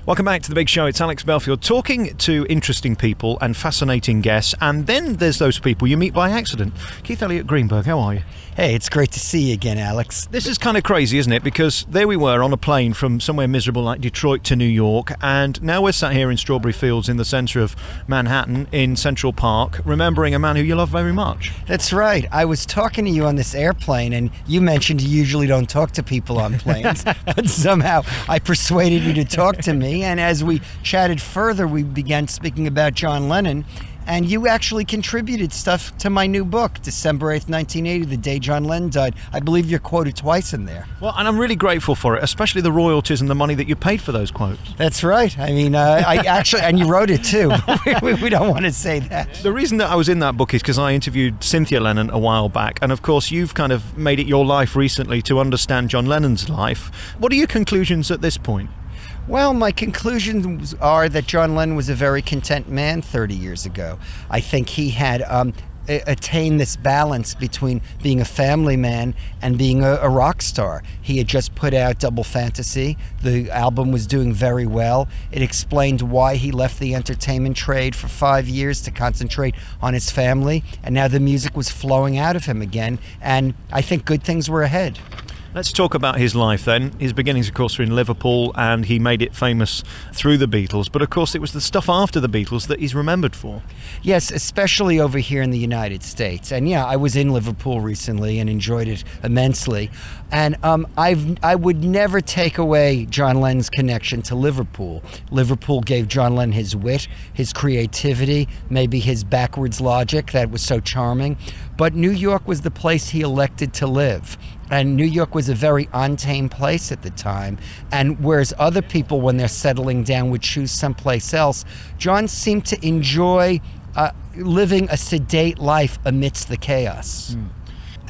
Welcome back to The Big Show. It's Alex Belfield talking to interesting people and fascinating guests. And then there's those people you meet by accident. Keith Elliot Greenberg, how are you? Hey, it's great to see you again, Alex. This is kind of crazy, isn't it? Because there we were on a plane from somewhere miserable like Detroit to New York, and now we're sat here in Strawberry Fields in the centre of Manhattan in Central Park, remembering a man who you love very much. That's right. I was talking to you on this airplane, and you mentioned you usually don't talk to people on planes, but somehow I persuaded you to talk to me, and as we chatted further, we began speaking about John Lennon. And you actually contributed stuff to my new book, December 8th, 1980, the day John Lennon died. I believe you're quoted twice in there. Well, and I'm really grateful for it, especially the royalties and the money that you paid for those quotes. That's right. I mean, I actually, and you wrote it too. We don't want to say that. The reason that I was in that book is because I interviewed Cynthia Lennon a while back. And of course, you've kind of made it your life recently to understand John Lennon's life. What are your conclusions at this point? Well, my conclusions are that John Lennon was a very content man 30 years ago. I think he had attained this balance between being a family man and being a rock star. He had just put out Double Fantasy. The album was doing very well. It explained why he left the entertainment trade for 5 years to concentrate on his family, and now the music was flowing out of him again, and I think good things were ahead. Let's talk about his life then. His beginnings, of course, were in Liverpool, and he made it famous through the Beatles. But, of course, it was the stuff after the Beatles that he's remembered for. Yes, especially over here in the United States. And, yeah, I was in Liverpool recently and enjoyed it immensely. And I would never take away John Lennon's connection to Liverpool. Liverpool gave John Lennon his wit, his creativity, maybe his backwards logic that was so charming. But New York was the place he elected to live. And New York was a very untamed place at the time. And whereas other people, when they're settling down, would choose someplace else, John seemed to enjoy living a sedate life amidst the chaos.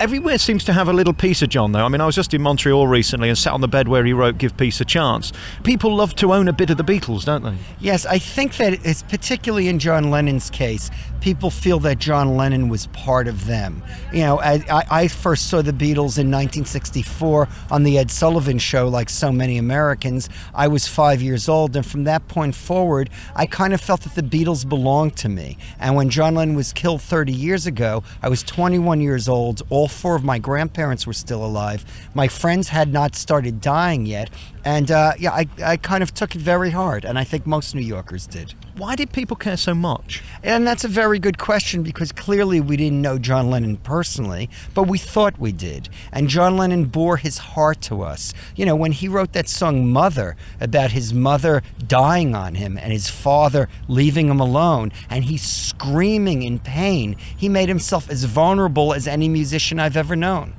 Everywhere seems to have a little piece of John, though. I mean, I was just in Montreal recently and sat on the bed where he wrote Give Peace a Chance. People love to own a bit of the Beatles, don't they? Yes, I think that it's particularly in John Lennon's case, people feel that John Lennon was part of them. You know, I first saw the Beatles in 1964 on the Ed Sullivan Show, like so many Americans. I was 5 years old, and from that point forward, I kind of felt that the Beatles belonged to me. And when John Lennon was killed 30 years ago, I was 21 years old. All four of my grandparents were still alive. My friends had not started dying yet. And I kind of took it very hard, and I think most New Yorkers did. Why did people care so much? And that's a very good question, because clearly we didn't know John Lennon personally, but we thought we did. And John Lennon bore his heart to us. You know, when he wrote that song Mother, about his mother dying on him and his father leaving him alone, and he's screaming in pain, he made himself as vulnerable as any musician I've ever known.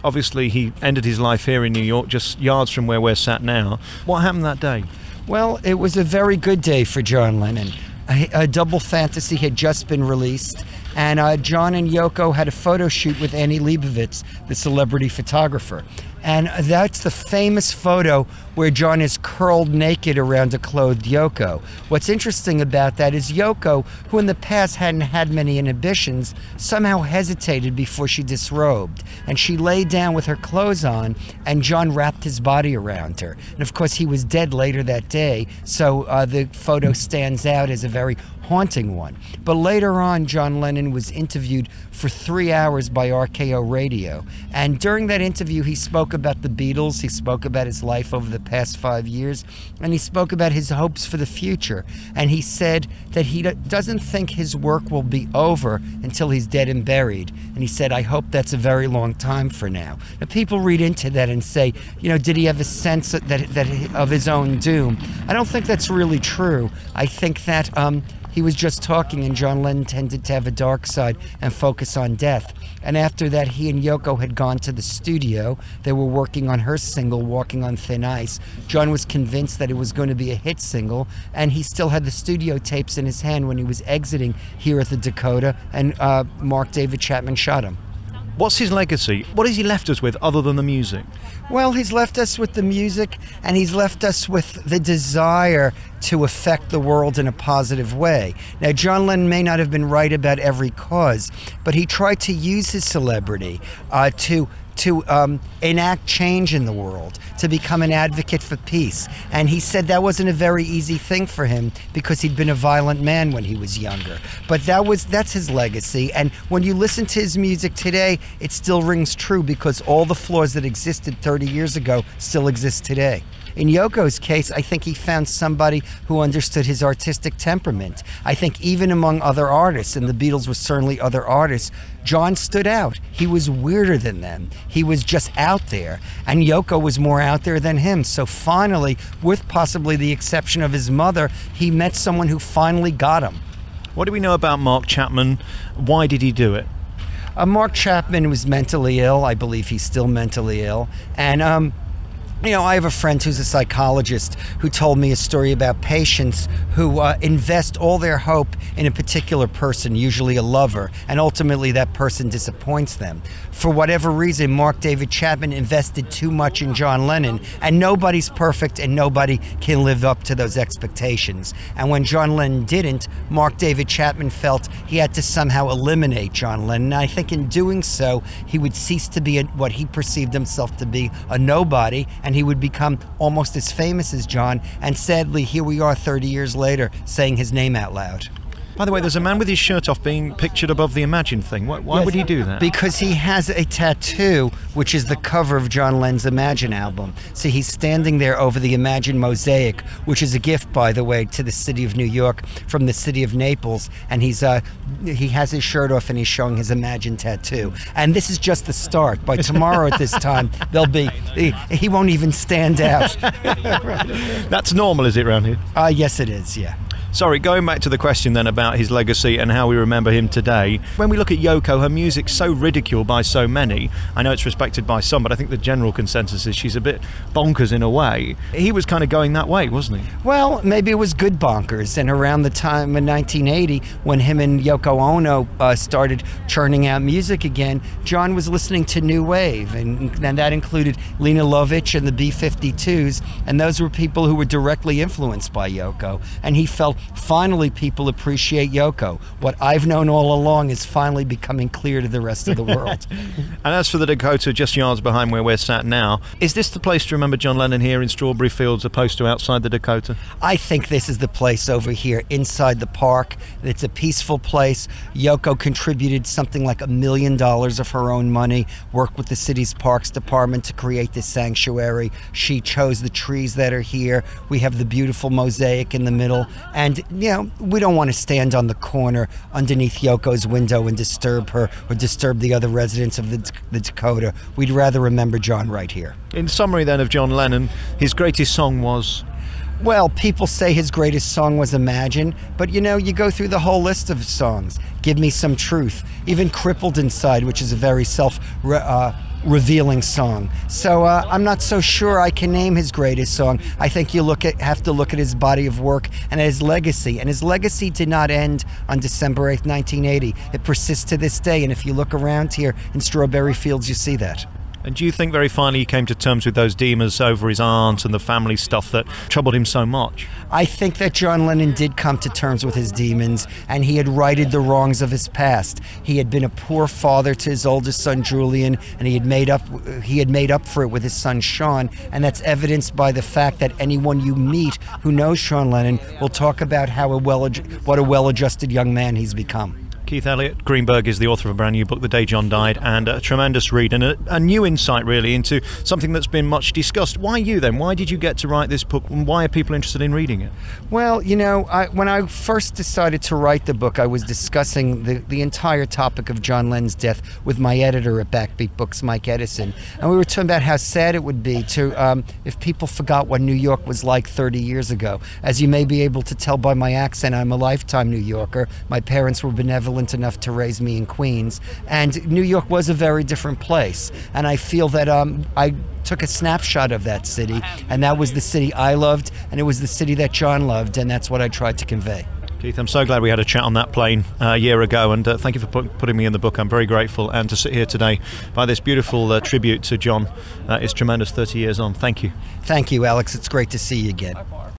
Obviously, he ended his life here in New York, just yards from where we're sat now. What happened that day? Well, it was a very good day for John Lennon. A Double Fantasy had just been released, and John and Yoko had a photo shoot with Annie Leibovitz, the celebrity photographer. And that's the famous photo where John is curled naked around a clothed Yoko. What's interesting about that is Yoko, who in the past hadn't had many inhibitions, somehow hesitated before she disrobed. And she lay down with her clothes on, and John wrapped his body around her. And of course, he was dead later that day, so the photo stands out as a very haunting one. But later on, John Lennon was interviewed for 3 hours by RKO Radio. And during that interview, he spoke about the Beatles, he spoke about his life over the past 5 years, and he spoke about his hopes for the future. And he said that he doesn't think his work will be over until he's dead and buried. And he said, I hope that's a very long time for now. Now, people read into that and say, you know, did he have a sense that of his own doom? I don't think that's really true. I think that he was just talking, and John Lennon tended to have a dark side and focus on death. And after that, he and Yoko had gone to the studio. They were working on her single, Walking on Thin Ice. John was convinced that it was going to be a hit single, and he still had the studio tapes in his hand when he was exiting here at the Dakota, and Mark David Chapman shot him. What's his legacy? What has he left us with other than the music? Well, he's left us with the music, and he's left us with the desire to affect the world in a positive way. Now, John Lennon may not have been right about every cause, but he tried to use his celebrity to to enact change in the world, to become an advocate for peace. And he said that wasn't a very easy thing for him because he'd been a violent man when he was younger. But that's his legacy. And when you listen to his music today, it still rings true because all the flaws that existed 30 years ago still exist today. In Yoko's case, I think he found somebody who understood his artistic temperament. I think even among other artists, and the Beatles were certainly other artists, John stood out. He was weirder than them. He was just out there. And Yoko was more out there than him. So finally, with possibly the exception of his mother, he met someone who finally got him. What do we know about Mark Chapman? Why did he do it? Mark Chapman was mentally ill. I believe he's still mentally ill. And I have a friend who's a psychologist who told me a story about patients who invest all their hope in a particular person, usually a lover, and ultimately that person disappoints them. For whatever reason, Mark David Chapman invested too much in John Lennon, and nobody's perfect and nobody can live up to those expectations. And when John Lennon didn't, Mark David Chapman felt he had to somehow eliminate John Lennon. And I think in doing so, he would cease to be what he perceived himself to be, a nobody, and he would become almost as famous as John. And sadly, here we are 30 years later saying his name out loud. By the way, there's a man with his shirt off being pictured above the Imagine thing. Why would he do that? Because he has a tattoo, which is the cover of John Lennon's Imagine album. So he's standing there over the Imagine mosaic, which is a gift, by the way, to the city of New York from the city of Naples. And he has his shirt off and he's showing his Imagine tattoo. And this is just the start. By tomorrow at this time, he won't even stand out. That's normal, is it, around here? Yes, it is, yeah. Sorry, going back to the question then about his legacy and how we remember him today. When we look at Yoko, her music's so ridiculed by so many. I know it's respected by some, but I think the general consensus is she's a bit bonkers in a way. He was kind of going that way, wasn't he? Well, maybe it was good bonkers. And around the time in 1980, when him and Yoko Ono started churning out music again, John was listening to New Wave. And that included Lena Lovitch and the B-52s. And those were people who were directly influenced by Yoko. And he felt finally people appreciate Yoko. What I've known all along is finally becoming clear to the rest of the world. And as for the Dakota, just yards behind where we're sat now, is this the place to remember John Lennon here in Strawberry Fields opposed to outside the Dakota? I think this is the place over here inside the park. It's a peaceful place. Yoko contributed something like $1 million of her own money, worked with the city's parks department to create this sanctuary. She chose the trees that are here. We have the beautiful mosaic in the middle. And, we don't want to stand on the corner underneath Yoko's window and disturb her or disturb the other residents of the Dakota. We'd rather remember John right here. In summary then of John Lennon, his greatest song was? Well, people say his greatest song was Imagine, but you go through the whole list of songs. Give Me Some Truth, even Crippled Inside, which is a very revealing song. So I'm not so sure I can name his greatest song. I think you have to look at his body of work and at his legacy. And his legacy did not end on December 8th, 1980. It persists to this day. And if you look around here in Strawberry Fields, you see that. And do you think very finally he came to terms with those demons over his aunt and the family stuff that troubled him so much? I think that John Lennon did come to terms with his demons, and he had righted the wrongs of his past. He had been a poor father to his oldest son Julian, and he had made up for it with his son Sean, and that's evidenced by the fact that anyone you meet who knows Sean Lennon will talk about what a well-adjusted young man he's become. Keith Elliot Greenberg is the author of a brand new book, The Day John Died, and a tremendous read and a new insight really into something that's been much discussed. Why you then? Why did you get to write this book, and why are people interested in reading it? Well, when I first decided to write the book, I was discussing the entire topic of John Lennon's death with my editor at Backbeat Books, Mike Edison, and we were talking about how sad it would be if people forgot what New York was like 30 years ago. As you may be able to tell by my accent, I'm a lifetime New Yorker. My parents were benevolent enough to raise me in Queens, and New York was a very different place, and I feel that I took a snapshot of that city, and that was the city I loved, and it was the city that John loved, and that's what I tried to convey. Keith, I'm so glad we had a chat on that plane a year ago, and thank you for putting me in the book. I'm very grateful, and to sit here today by this beautiful tribute to John is tremendous 30 years on. Thank you. Thank you, Alex. It's great to see you again.